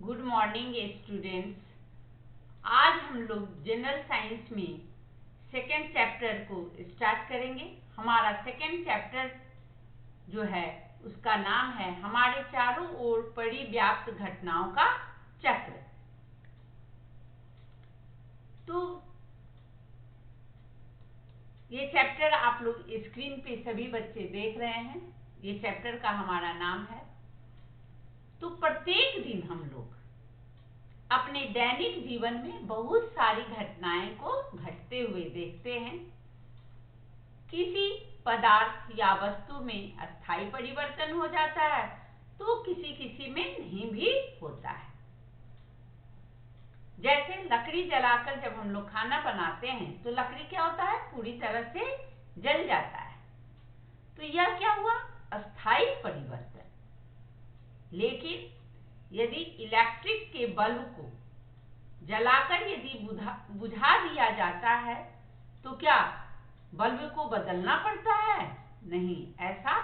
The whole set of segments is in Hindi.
Good morning students. आज हम लोग जनरल साइंस में सेकेंड चैप्टर को स्टार्ट करेंगे। हमारा सेकेंड चैप्टर जो है उसका नाम है हमारे चारों ओर परिव्याप्त घटनाओं का चक्र। तो ये चैप्टर आप लोग स्क्रीन पे सभी बच्चे देख रहे हैं। ये चैप्टर का हमारा नाम है। तो प्रत्येक दिन हम लोग अपने दैनिक जीवन में बहुत सारी घटनाएं को घटते हुए देखते हैं। किसी पदार्थ या वस्तु में अस्थायी परिवर्तन हो जाता है तो किसी किसी में नहीं भी होता है। जैसे लकड़ी जलाकर जब हम लोग खाना बनाते हैं तो लकड़ी क्या होता है, पूरी तरह से जल जाता है। तो यह क्या हुआ, अस्थायी परिवर्तन। लेकिन यदि इलेक्ट्रिक के बल्ब को जलाकर यदि बुझा दिया जाता है तो क्या बल्ब को बदलना पड़ता है? नहीं, ऐसा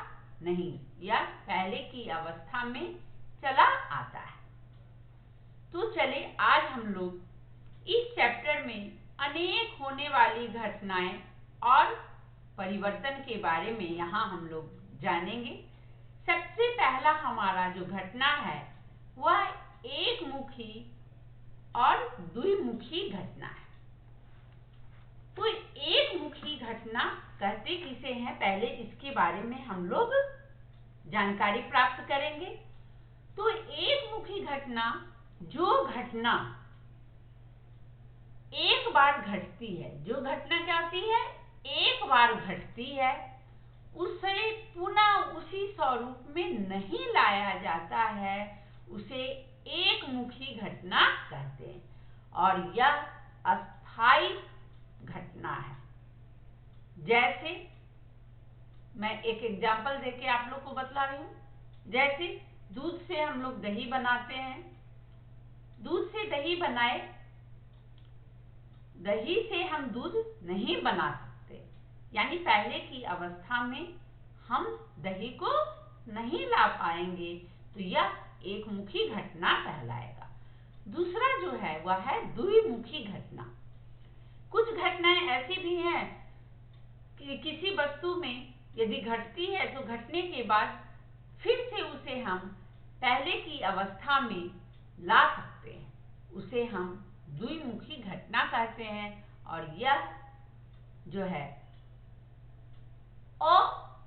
नहीं, यह पहले की अवस्था में चला आता है। तो चले आज हम लोग इस चैप्टर में अनेक होने वाली घटनाएं और परिवर्तन के बारे में यहाँ हम लोग जानेंगे। सबसे पहला हमारा जो घटना है वह एक मुखी और द्विमुखी घटना है। तो एक मुखी घटना कहते किसे हैं, पहले इसके बारे में हम लोग जानकारी प्राप्त करेंगे। तो एक मुखी घटना जो घटना एक बार घटती है, जो घटना क्या होती है, एक बार घटती है, उसे पुनः उसी स्वरूप में नहीं लाया जाता है, उसे एक मुखी घटना कहते हैं। और यह अस्थायी घटना है। जैसे मैं एक एग्जाम्पल देके आप लोग को बतला रही हूँ। जैसे दूध से हम लोग दही बनाते हैं। दूध से दही बनाए, दही से हम दूध नहीं बना सकते, यानी पहले की अवस्था में हम दही को नहीं ला पाएंगे, तो यह एक मुखी घटना कहलाएगा। दूसरा जो है वह है द्विमुखी घटना। कुछ घटनाएं ऐसी भी हैं कि किसी वस्तु में यदि घटती है तो घटने के बाद फिर से उसे हम पहले की अवस्था में ला सकते हैं, उसे हम द्विमुखी घटना कहते हैं। और यह जो है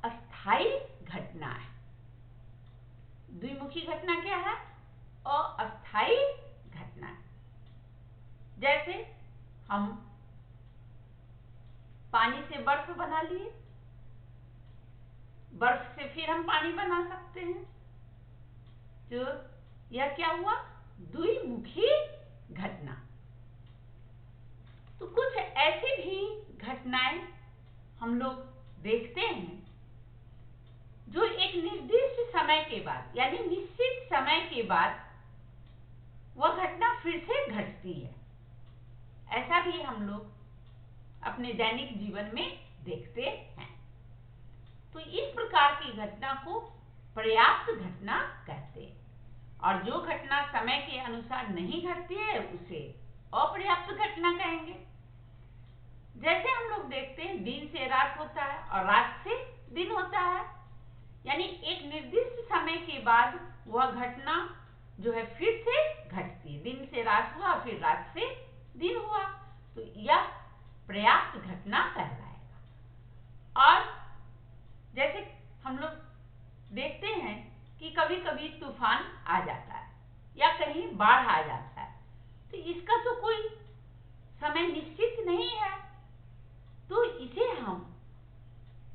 अस्थायी घटना है। द्विमुखी घटना क्या है, अस्थायी घटना है। जैसे हम पानी से बर्फ बना लिए, बर्फ से फिर हम पानी बना सकते हैं, तो यह क्या हुआ, द्विमुखी घटना। तो कुछ ऐसी भी घटनाएं हम लोग देखते हैं जो एक निर्दिष्ट समय के बाद, यानी निश्चित समय के बाद वह घटना फिर से घटती है। ऐसा भी हम लोग अपने दैनिक जीवन में देखते हैं। तो इस प्रकार की घटना को पर्याप्त घटना कहते हैं। और जो घटना समय के अनुसार नहीं घटती है उसे अपर्याप्त घटना कहेंगे। जैसे हम लोग देखते हैं दिन से रात होता है और रात से दिन होता है, यानी एक निर्दिष्ट समय के बाद वह घटना जो है फिर से घटती है। दिन से रात हुआ, फिर रात से दिन हुआ, तो यह पर्याप्त घटना कहलाएगा। और जैसे हम लोग देखते हैं कि कभी कभी तूफान आ जाता है या कहीं बाढ़ आ जाता है, तो इसका तो कोई समय निश्चित नहीं है, तो इसे हम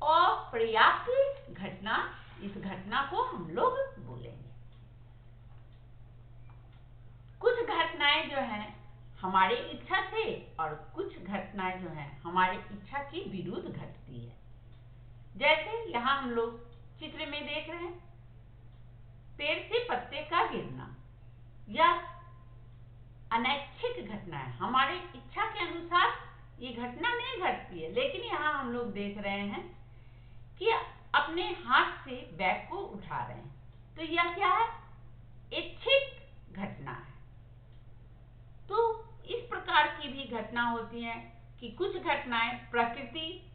अपर्याप्त घटना, इस घटना को हम लोग बोलेंगे। कुछ घटनाएं जो हैं हमारी इच्छा से और कुछ घटनाएं जो हैं हमारी इच्छा के विरुद्ध घटती है। जैसे यहाँ हम लोग चित्र में देख रहे हैं, पेड़ से पत्ते का गिरना, यह अनैच्छिक घटना है। हमारे इच्छा के अनुसार ये घटना नहीं घटती है, लेकिन यहाँ हम लोग देख रहे हैं कि अपने हाथ से बैग को उठा रहे हैं, तो यह क्या है, इच्छित घटना है। घटना होती है कि कुछ घटनाएं प्रकृति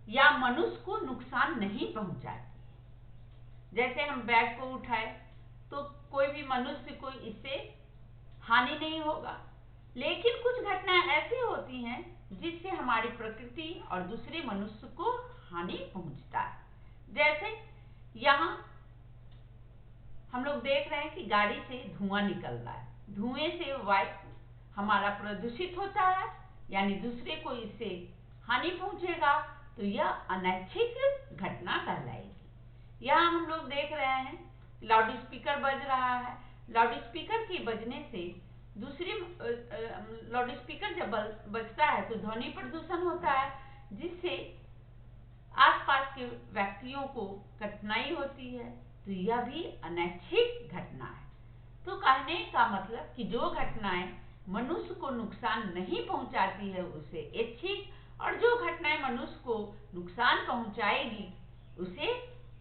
या मनुष्य को नुकसान नहीं पहुंचाती। जैसे हम बैग को उठाए तो कोई भी मनुष्य को इससे हानि नहीं होगा, लेकिन कुछ घटनाएं ऐसी होती हैं जिससे हमारी प्रकृति और दूसरे मनुष्य को हानि पहुंचता है। जैसे यहाँ हम लोग देख रहे हैं कि गाड़ी से धुआं निकल रहा है, धुएं से वायु हमारा प्रदूषित होता है, यानी दूसरे को इससे हानि पहुंचेगा, तो यह अनैच्छिक घटना कहलाएगी। यहाँ हम लोग देख रहे हैं लाउड स्पीकर बज रहा है, लाउड स्पीकर के बजने से दूसरी लाउड स्पीकर जब बजता है तो ध्वनि प्रदूषण होता है, जिससे आसपास के व्यक्तियों को कठिनाई होती है, तो यह भी अनैच्छिक घटना है। तो कहने का मतलब कि जो घटनाएं मनुष्य को नुकसान नहीं पहुंचाती है उसे ऐच्छिक, और जो घटनाएं मनुष्य को नुकसान पहुंचाएगी उसे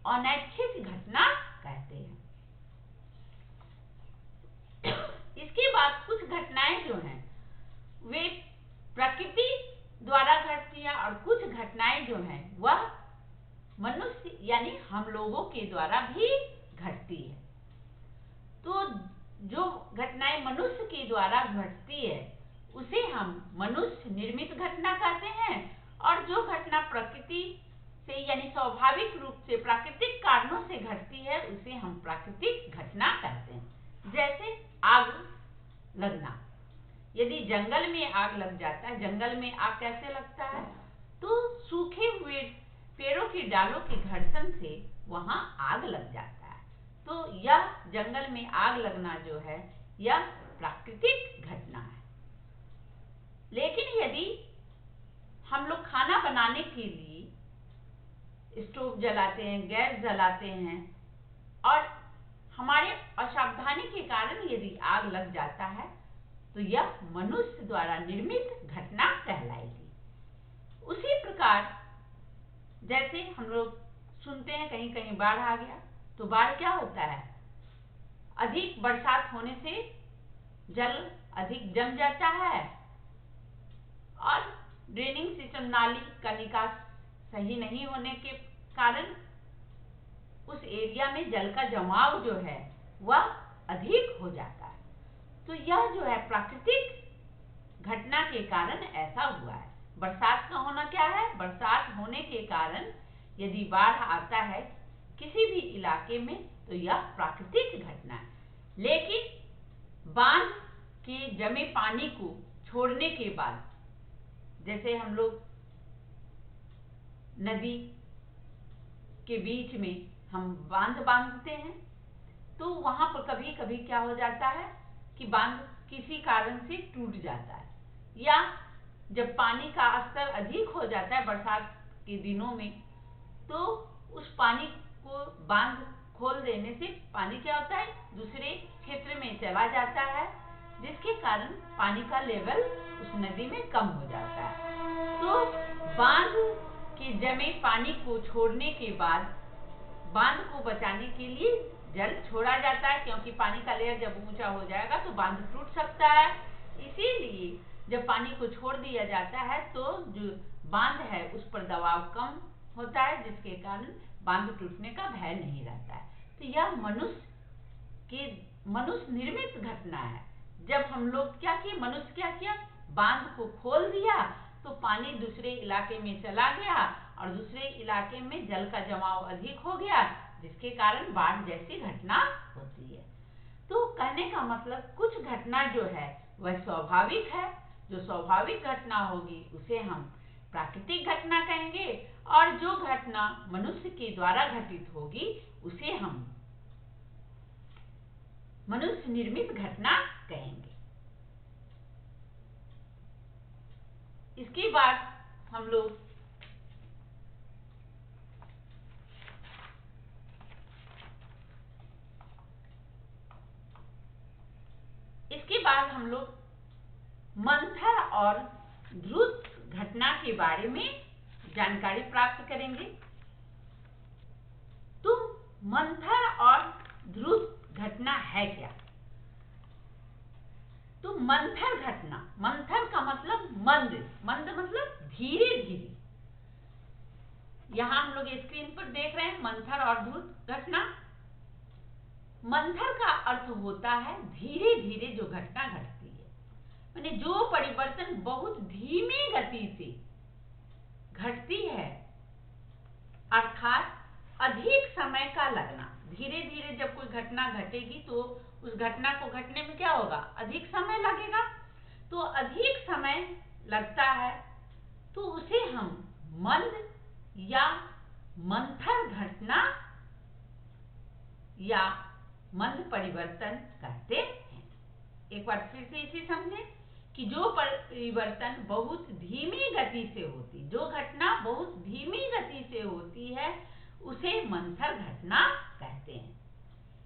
अनैच्छिक घटना कहते हैं। इसके बाद कुछ घटनाएं जो हैं वे प्रकृति द्वारा घटती है और कुछ घटनाएं जो हैं वह मनुष्य यानी हम लोगों के द्वारा भी घटती है। तो जो घटनाएं मनुष्य के द्वारा घटती है उसे हम मनुष्य निर्मित घटना कहते हैं, और जो घटना प्रकृति से यानी स्वाभाविक रूप से प्राकृतिक कारणों से घटती है उसे हम प्राकृतिक घटना कहते हैं। जैसे आग लगना, यदि जंगल में आग लग जाता है, जंगल में आग कैसे लगता है, तो सूखे हुए पेड़ों की डालों के घर्षण से वहां आग लग जाता है। तो यह जंगल में आग लगना जो है यह प्राकृतिक घटना है। लेकिन यदि हम लोग खाना बनाने के लिए स्टोव जलाते हैं, गैस जलाते हैं, और हमारे असावधानी के कारण यदि आग लग जाता है तो यह मनुष्य द्वारा निर्मित घटना कहलाएगी। उसी प्रकार जैसे हम लोग सुनते हैं कहीं कहीं बाढ़ आ गया, तो बाढ़ क्या होता है, अधिक बरसात होने से जल अधिक जम जाता है और ड्रेनिंग सिस्टम नाली का निकास सही नहीं होने के कारण उस एरिया में जल का जमाव जो है वह अधिक हो जाता है। तो यह जो है प्राकृतिक घटना के कारण ऐसा हुआ है। बरसात का होना क्या है, बरसात होने के कारण यदि बाढ़ आता है किसी भी इलाके में तो यह प्राकृतिक घटना है। लेकिन बांध के जमे पानी को छोड़ने के बाद, जैसे हम लोग नदी के बीच में हम बांध बांधते हैं, तो वहां पर कभी कभी क्या हो जाता है कि बांध किसी कारण से टूट जाता है, या जब पानी का स्तर अधिक हो जाता है बरसात के दिनों में, तो उस पानी को बांध खोल देने से पानी क्या होता है दूसरे क्षेत्र में चला जाता है, जिसके कारण पानी का लेवल उस नदी में कम हो जाता है। तो बांध के जमे पानी को छोड़ने के बाद बांध को बचाने के लिए जल छोड़ा जाता है, क्योंकि पानी का लेवल जब ऊंचा हो जाएगा तो बांध टूट सकता है। इसीलिए जब पानी को छोड़ दिया जाता है तो जो बांध है उस पर दबाव कम होता है, जिसके कारण बांध टूटने का भय नहीं रहता है। तो यह मनुष्य निर्मित घटना है। जब हम लोग क्या किए, मनुष्य क्या किया, बांध को खोल दिया तो पानी दूसरे इलाके में चला गया और दूसरे इलाके में जल का जमाव अधिक हो गया, जिसके कारण बाढ़ जैसी घटना होती है। तो कहने का मतलब कुछ घटना जो है वह स्वाभाविक है, जो स्वाभाविक घटना होगी उसे हम प्राकृतिक घटना कहेंगे, और जो घटना मनुष्य के द्वारा घटित होगी उसे हम मनुष्य निर्मित घटना कहेंगे। इसके बाद हम लोग मंथर और ध्रुव घटना के बारे में जानकारी प्राप्त करेंगे। तो मंथर और ध्रुव घटना है क्या? तो मंथर घटना, मंथर का मतलब मंद, मंद मतलब धीरे धीरे। यहां हम लोग स्क्रीन पर देख रहे हैं मंथर और द्रुत घटना। मंथर का अर्थ होता है धीरे धीरे जो घटना घटती है, माने जो परिवर्तन बहुत धीमी गति से घटती है, अर्थात अधिक समय का लगना। धीरे धीरे जब कोई घटना घटेगी तो उस घटना को घटने में क्या होगा, अधिक समय लगेगा। तो अधिक समय लगता है तो उसे हम मंद या मंथर घटना या मंद परिवर्तन कहते हैं। एक बार फिर से इसे समझें कि जो परिवर्तन बहुत धीमी गति से होती, जो घटना बहुत धीमी गति से होती है, उसे मंथर घटना कहते हैं।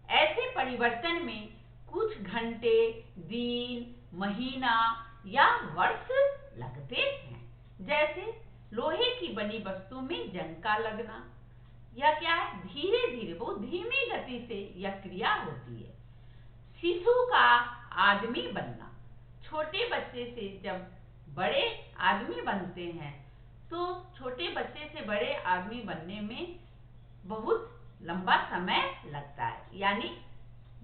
ऐसे परिवर्तन में कुछ घंटे, दिन, महीना या वर्ष लगते हैं। जैसे लोहे की बनी वस्तु में जंग का लगना, यह क्या है, धीरे धीरे बहुत धीमी गति से यह क्रिया होती है। शिशु का आदमी बनना, छोटे बच्चे से जब बड़े आदमी बनते हैं तो छोटे बच्चे से बड़े आदमी बनने में बहुत लंबा समय लगता है, यानी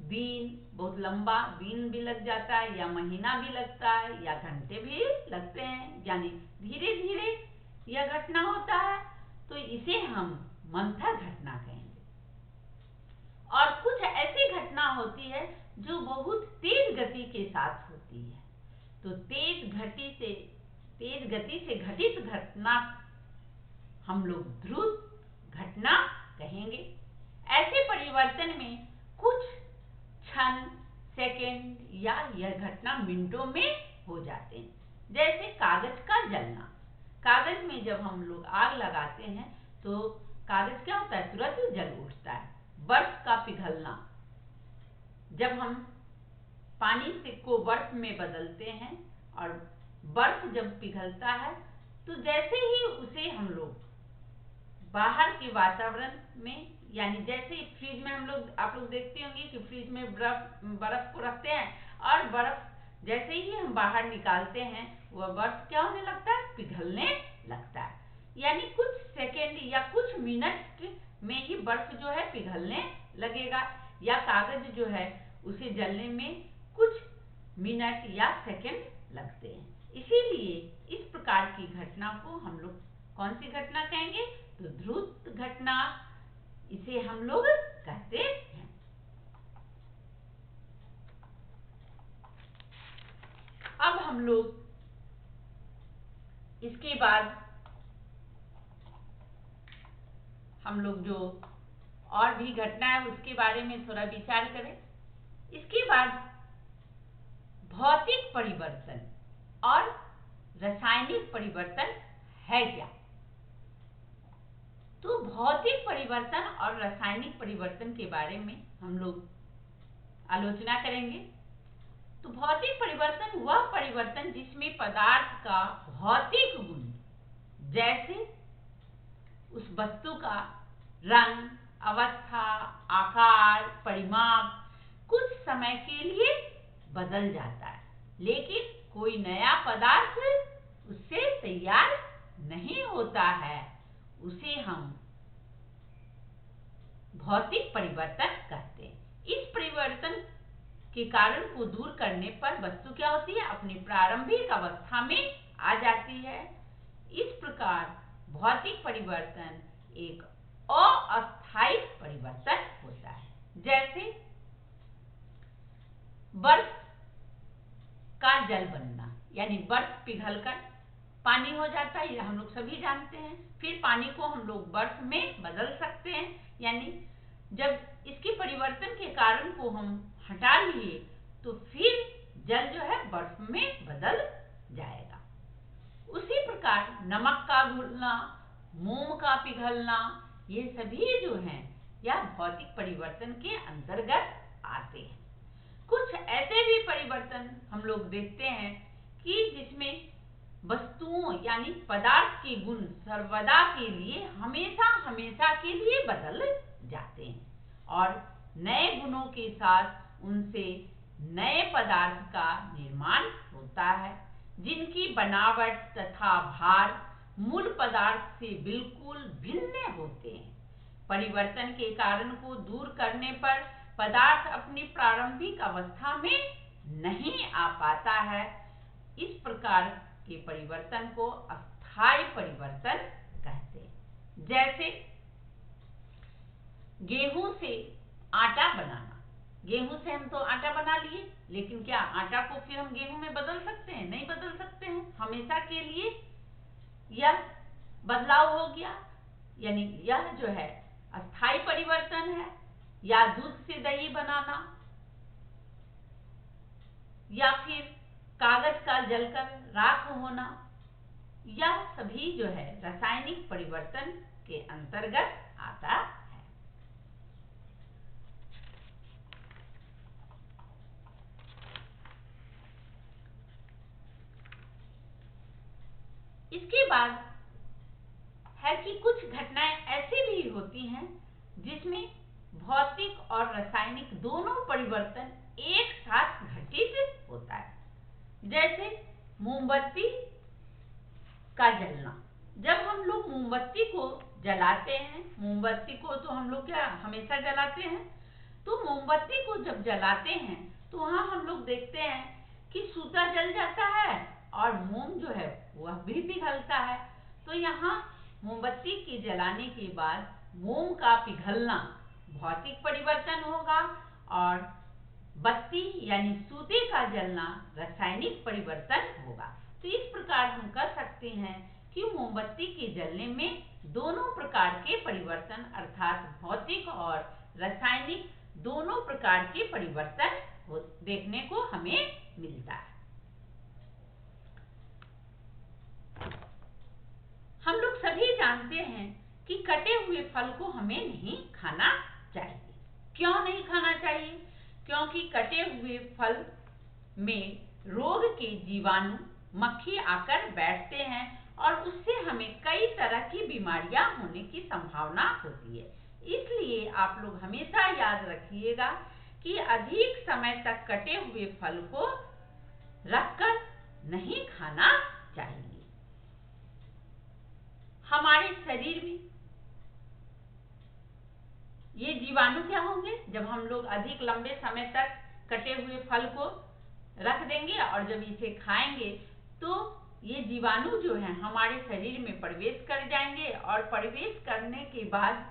दिन, बहुत लंबा दिन भी लग जाता है, या महीना भी लगता है, या घंटे भी लगते हैं, यानी धीरे धीरे यह घटना होता है। तो इसे हम मंथर घटना कहेंगे। और कुछ ऐसी घटना होती है जो बहुत तेज गति के साथ होती है, तो तेज गति से घटित घटना हम लोग द्रुत घटना कहेंगे। ऐसे परिवर्तन में कुछ क्षण, सेकंड या यह घटना मिनटों में हो जाते हैं। जैसे कागज का जलना, कागज में जब हम लोग आग लगाते हैं तो कागज क्या होता है, तुरंत जल उठता है। बर्फ का पिघलना, जब हम पानी को बर्फ में बदलते हैं और बर्फ जब पिघलता है तो जैसे ही उसे हम लोग बाहर के वातावरण में, यानी जैसे फ्रिज में आप लोग देखते होंगे कि फ्रिज में बर्फ को रखते हैं और बर्फ जैसे ही हम बाहर निकालते हैं वह बर्फ क्या होने लगता है, पिघलने लगता है। यानी कुछ सेकेंड या कुछ मिनट में ही बर्फ जो है पिघलने लगेगा, या कागज जो है उसे जलने में कुछ मिनट या सेकेंड लगते हैं। इसीलिए इस प्रकार की घटना को हम लोग कौन सी घटना कहेंगे, तो द्रुत घटना इसे हम लोग कहते हैं। अब हम लोग इसके बाद हम लोग जो और भी घटना है उसके बारे में थोड़ा विचार करें। इसके बाद भौतिक परिवर्तन और रासायनिक परिवर्तन है क्या। तो भौतिक परिवर्तन और रासायनिक परिवर्तन के बारे में हम लोग आलोचना करेंगे। तो भौतिक परिवर्तन वह परिवर्तन जिसमें पदार्थ का भौतिक गुण, जैसे उस वस्तु का रंग, अवस्था, आकार, परिमाप कुछ समय के लिए बदल जाता है, लेकिन कोई नया पदार्थ उससे तैयार नहीं होता है, उसे हम भौतिक परिवर्तन कहते हैं। इस परिवर्तन के कारण को दूर करने पर वस्तु क्या होती है, अपनी प्रारंभिक अवस्था में आ जाती है। इस प्रकार भौतिक परिवर्तन एक अस्थायी परिवर्तन होता है। जैसे बर्फ का जल बनना, यानी बर्फ पिघलकर पानी हो जाता है, यह हम लोग सभी जानते हैं। फिर पानी को हम लोग बर्फ में बदल सकते हैं, यानी जब इसके परिवर्तन के कारण को हम हटा लिए तो फिर जल जो है बर्फ में बदल जाएगा। उसी प्रकार नमक का घुलना, मोम का पिघलना, ये सभी जो हैं यह भौतिक परिवर्तन के अंतर्गत आते हैं। कुछ ऐसे भी परिवर्तन हम लोग देखते हैं कि जिसमें वस्तुओं यानी पदार्थ के गुण सर्वदा के लिए हमेशा के लिए बदल जाते हैं और नए गुणों के साथ उनसे नए पदार्थ का निर्माण होता है, जिनकी बनावट तथा भार मूल पदार्थ से बिल्कुल भिन्न होते हैं। परिवर्तन के कारण को दूर करने पर पदार्थ अपनी प्रारंभिक अवस्था में नहीं आ पाता है। इस प्रकार के परिवर्तन को अस्थायी परिवर्तन कहते हैं। जैसे गेहूं से आटा बनाना। गेहूं से हम तो आटा बना लिए, लेकिन क्या आटा को फिर हम गेहूं में बदल सकते हैं? नहीं बदल सकते हैं। हमेशा के लिए यह बदलाव हो गया, यानी यह जो है अस्थायी परिवर्तन है। या दूध से दही बनाना, या फिर कागज का जलकर राख होना, यह सभी जो है रासायनिक परिवर्तन के अंतर्गत आता है। इसके बाद है कि कुछ घटनाएं ऐसी भी होती हैं जिसमें भौतिक और रासायनिक दोनों परिवर्तन एक साथ घटित होता है। जैसे मोमबत्ती का जलना। जब हम लोग मोमबत्ती को जलाते हैं, मोमबत्ती को तो हम लोग क्या हमेशा जलाते हैं, तो मोमबत्ती को जब जलाते हैं तो वहां हम लोग देखते हैं कि सूता जल जाता है और मोम जो है वह भी पिघलता है। तो यहाँ मोमबत्ती के जलाने के बाद मोम का पिघलना भौतिक परिवर्तन होगा और बत्ती यानी सूते का जलना रासायनिक परिवर्तन होगा। तो इस प्रकार हम कर सकते हैं कि मोमबत्ती के जलने में दोनों प्रकार के परिवर्तन अर्थात भौतिक और रासायनिक दोनों प्रकार के परिवर्तन देखने को हमें मिलता है। हम लोग सभी जानते हैं कि कटे हुए फल को हमें नहीं खाना चाहिए। क्यों नहीं खाना चाहिए? क्योंकि कटे हुए फल में रोग के जीवाणु मक्खी आकर बैठते हैं और उससे हमें कई तरह की बीमारियां होने की संभावना होती है। इसलिए आप लोग हमेशा याद रखिएगा कि अधिक समय तक कटे हुए फल को रखकर नहीं खाना चाहिए। हमारे शरीर में ये जीवाणु क्या होंगे? जब हम लोग अधिक लंबे समय तक कटे हुए फल को रख देंगे और जब इसे खाएंगे तो ये जीवाणु जो है हमारे शरीर में प्रवेश कर जाएंगे और प्रवेश करने के बाद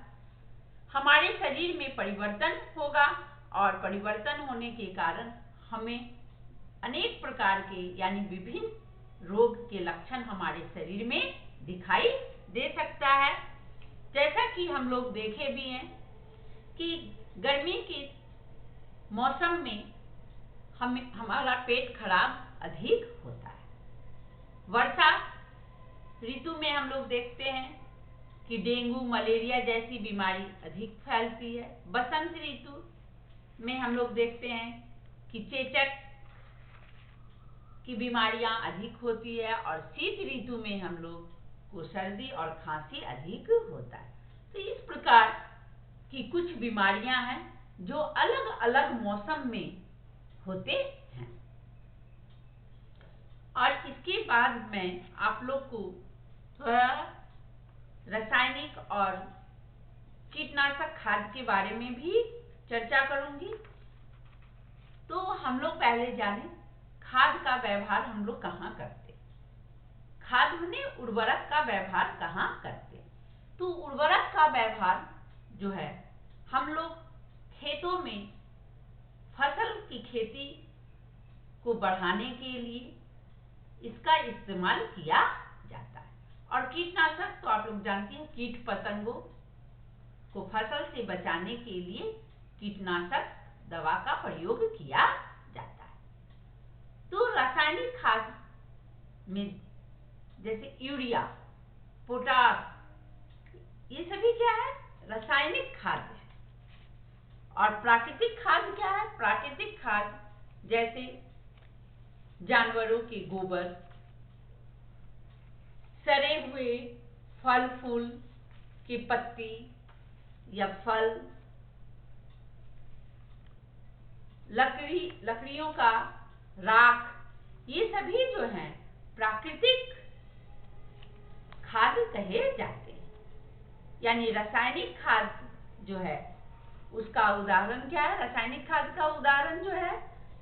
हमारे शरीर में परिवर्तन होगा और परिवर्तन होने के कारण हमें अनेक प्रकार के यानी विभिन्न रोग के लक्षण हमारे शरीर में दिखाई दे सकता है। जैसा कि हम लोग देखे भी हैं कि गर्मी के मौसम में हमारा पेट खराब अधिक होता है। वर्षा ऋतु में हम लोग देखते हैं कि डेंगू मलेरिया जैसी बीमारी अधिक फैलती है। बसंत ऋतु में हम लोग देखते हैं कि चेचक की बीमारियां अधिक होती है और शीत ऋतु में हम लोग को सर्दी और खांसी अधिक होता है। तो इस प्रकार की कुछ बीमारियां हैं जो अलग अलग मौसम में होते हैं। और इसके बाद मैं आप लोग को थोड़ा रासायनिक और कीटनाशक खाद के बारे में भी चर्चा करूंगी। तो हम लोग पहले जाने खाद का व्यवहार हम लोग कहाँ करते, खाद माने उर्वरक का व्यवहार कहाँ करते। तो उर्वरक का व्यवहार जो है हम लोग खेतों में फसल की खेती को बढ़ाने के लिए इसका इस्तेमाल किया जाता है। और कीटनाशक तो आप लोग जानते हैं, कीट पतंगों को फसल से बचाने के लिए कीटनाशक दवा का प्रयोग किया जाता है। तो रासायनिक खाद में जैसे यूरिया, पोटाश, ये सभी क्या है? रासायनिक खाद है। और प्राकृतिक खाद क्या है? प्राकृतिक खाद जैसे जानवरों के गोबर, सड़े हुए फल फूल की पत्ती या फल, लकड़ियों का राख, ये सभी जो हैं प्राकृतिक खाद कहे जाते हैं। यानी रासायनिक खाद जो है उसका उदाहरण क्या है? रासायनिक खाद का उदाहरण जो है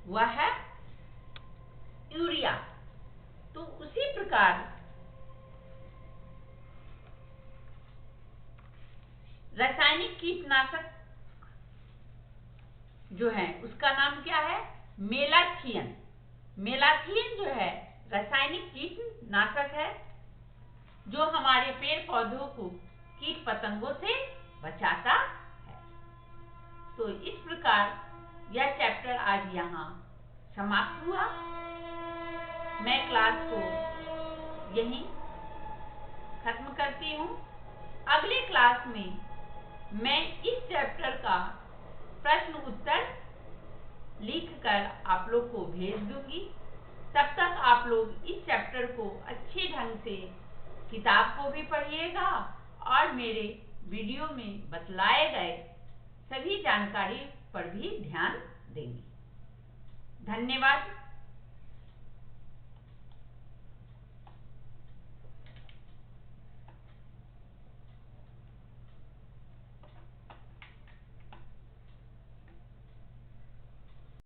वह है यूरिया। तो उसी प्रकार रासायनिक कीटनाशक जो है उसका नाम क्या है? मेलाथियन। मेलाथियन जो है रासायनिक कीटनाशक है जो हमारे पेड़ पौधों को कीट पतंगों से बचाता है। तो इस प्रकार यह चैप्टर आज यहाँ समाप्त हुआ। मैं क्लास को यहीं खत्म करती हूँ। अगले क्लास में मैं इस चैप्टर का प्रश्न उत्तर लिखकर आप लोग को भेज दूंगी। तब तक आप लोग इस चैप्टर को अच्छे ढंग से किताब को भी पढ़िएगा और मेरे वीडियो में बतलाए गए सभी जानकारी पर भी ध्यान देंगे। धन्यवाद।